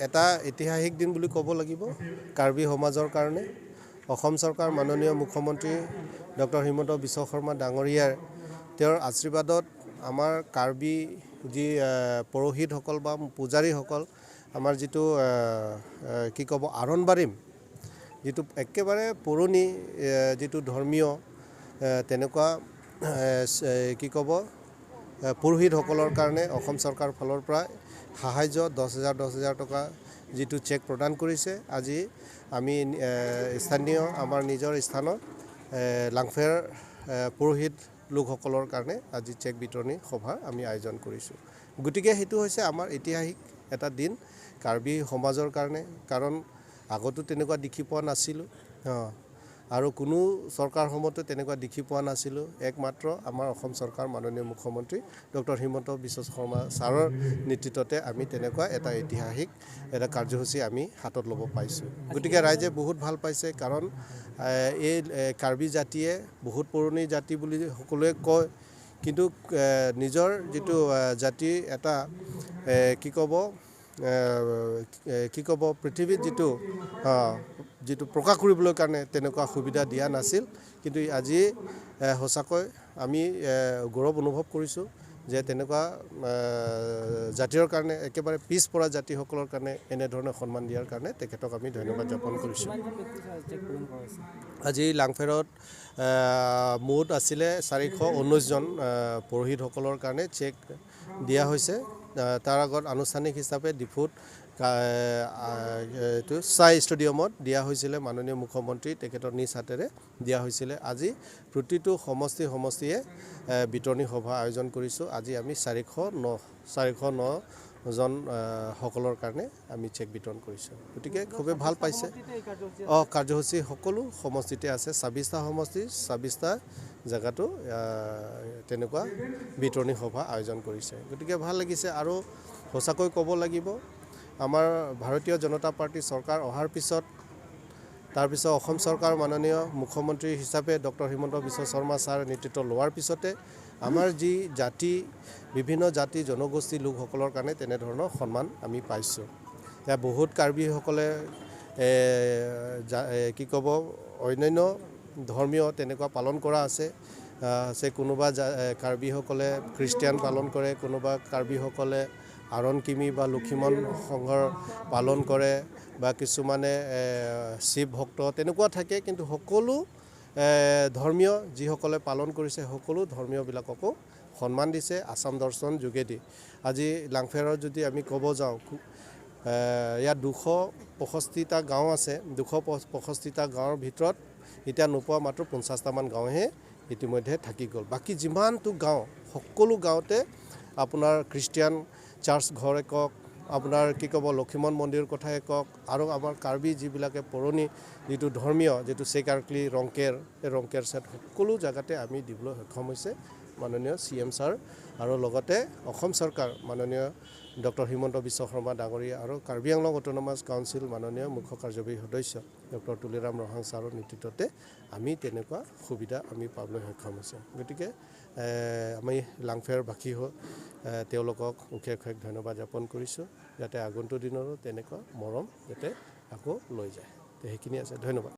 এটা ঐতিহাসিক দিন বুলি ক'ব লাগিব কাৰ্বি সমাজৰ কাৰণে অসম চৰকাৰ মাননীয় মুখ্যমন্ত্ৰী ডক্টৰ হিমন্ত বিশ্ব শৰ্মা ডাঙৰীয়াৰ তেওঁৰ আশীৰ্বাদত আমাৰ কাৰ্বি যি পুৰোহিতসকল বা পূজাৰীসকল আমাৰ যিটো কি ক'ব আৰণবাৰিম যিটো একেবাৰে পুৰণি যিটো ধৰ্মীয় তেনেকুৱা কি ক'ব পুৰোহিতসকলৰ কাৰণে অসম চৰকাৰ ফালৰ পৰা সাহায্য 10,000 টকা যিটো চেক প্ৰদান কৰিছে। আজি আমি স্থানীয় আমাৰ নিজৰ স্থানত লাংফেৰ পুৰোহিত লোকসকলৰ কাৰণে আজি চেক বিতৰণী সভা আমি আয়োজন কৰিছোঁ। গতিকে সেইটো হৈছে আমাৰ ঐতিহাসিক এটা দিন কাৰ্বি সমাজৰ কাৰণে, কাৰণ আগতো তেনেকুৱা দেখি পোৱা নাছিলোঁ আৰু কোনো চৰকাৰ সময়তো তেনেকুৱা দেখি পোৱা নাছিলোঁ। একমাত্ৰ আমাৰ অসম চৰকাৰ মাননীয় মুখ্যমন্ত্ৰী ডক্টৰ হিমন্ত বিশ্ব শৰ্মা ছাৰৰ নেতৃত্বতে আমি তেনেকুৱা এটা ঐতিহাসিক এটা কাৰ্যসূচী আমি হাতত ল'ব পাইছোঁ। গতিকে ৰাইজে বহুত ভাল পাইছে, কাৰণ এই কাৰ্বি জাতিয়ে বহুত পুৰণি জাতি বুলি সকলোৱে কয়, কিন্তু নিজৰ যিটো জাতি এটা কি ক'ব পৃথিৱীত যিটো প্ৰকাশ কৰিবলৈ কাৰণে তেনেকুৱা সুবিধা দিয়া নাছিল। কিন্তু আজি সঁচাকৈ আমি গৌৰৱ অনুভৱ কৰিছোঁ যে তেনেকুৱা জাতিৰ কাৰণে একেবাৰে পিছপৰা জাতিসকলৰ কাৰণে এনেধৰণে সন্মান দিয়াৰ কাৰণে তেখেতক আমি ধন্যবাদ জ্ঞাপন কৰিছোঁ। আজি লাংফেৰত মুঠ আছিলে 419জন পুৰোহিতসকলৰ কাৰণে চেক দিয়া হৈছে। তাৰ আগত আনুষ্ঠানিক হিচাপে ডিফুত এইটো চাই ষ্টেডিয়ামত দিয়া হৈছিলে, মাননীয় মুখ্যমন্ত্ৰী তেখেতৰ নিজ হাতেৰে দিয়া হৈছিলে। আজি প্ৰতিটো সমষ্টিয়ে বিতৰণী সভা আয়োজন কৰিছোঁ। আজি আমি 409জন সকলৰ কাৰণে আমি চেক বিতৰণ কৰিছোঁ। গতিকে খুবেই ভাল পাইছে। কাৰ্যসূচী সকলো সমষ্টিতে আছে, 26টা সমষ্টি 26টা জেগাতো তেনেকুৱা বিতৰণী সভা আয়োজন কৰিছে। গতিকে ভাল লাগিছে। আৰু সঁচাকৈ ক'ব লাগিব, আমাৰ ভাৰতীয় জনতা পাৰ্টী চৰকাৰ অহাৰ পিছত তাৰপিছত অসম চৰকাৰ মাননীয় মুখ্যমন্ত্ৰী হিচাপে ডক্টৰ হিমন্ত বিশ্ব শৰ্মা ছাৰ নেতৃত্ব লোৱাৰ পিছতে আমাৰ যি বিভিন্ন জাতি জনগোষ্ঠীৰ লোকসকলৰ কাৰণে তেনেধৰণৰ সন্মান আমি পাইছোঁ। এতিয়া বহুত কাৰ্বিসকলে কি ক'ব অন্যান্য ধৰ্মীয় তেনেকুৱা পালন কৰা আছে। কোনোবা কাৰ্বিসকলে খ্ৰীষ্টিয়ান পালন কৰে, কোনোবা কাৰ্বিসকলে আৰণ কিমি বা লক্ষীমন সংঘৰ পালন কৰে, বা কিছুমানে শিৱ ভক্ত তেনেকুৱা থাকে। কিন্তু সকলো ধৰ্মীয় যিসকলে পালন কৰিছে সকলো ধৰ্মীয়বিলাককো সন্মান দিছে আসাম দৰ্শন যোগেদি। আজি লাংফেৰত যদি আমি ক'ব যাওঁ, ইয়াত 265টা গাঁও আছে। 265টা গাঁৱৰ ভিতৰত এতিয়া নোপোৱা মাত্ৰ 50টামান গাঁৱহে ইতিমধ্যে থাকি গ'ল। বাকী যিমানটো গাঁও সকলো গাঁৱতে আপোনাৰ খ্ৰীষ্টিয়ান চাৰ্চ ঘৰে কওক, আপোনাৰ কি ক'ব লক্ষীমন মন্দিৰৰ কথাই কওক, আৰু আমাৰ কাৰ্বি যিবিলাকে পুৰণি যিটো ধৰ্মীয় যিটো চেকাৰ্কলি ৰংকেৰ চেট সকলো জেগাতে আমি দিবলৈ সক্ষম হৈছে মাননীয় CM ছাৰ, আৰু লগতে অসম চৰকাৰ মাননীয় ডক্টৰ হিমন্ত বিশ্ব শৰ্মা ডাঙৰীয়া আৰু কাৰ্বি আংলং অট'নমাছ কাউন্সিল মাননীয় মুখ্য কাৰ্যবাহী সদস্য ডক্টৰ তুলিৰাম ৰহাং ছাৰৰ নেতৃত্বতে আমি তেনেকুৱা সুবিধা আমি পাবলৈ সক্ষম হৈছে। গতিকে আমি লাংফেৰবাসী তেওঁলোকক অশেষ ধন্যবাদ জ্ঞাপন কৰিছোঁ, যাতে আগন্তুক দিনৰো তেনেকুৱা মৰম যাতে আকৌ লৈ যায়। সেইখিনি আছে। ধন্যবাদ।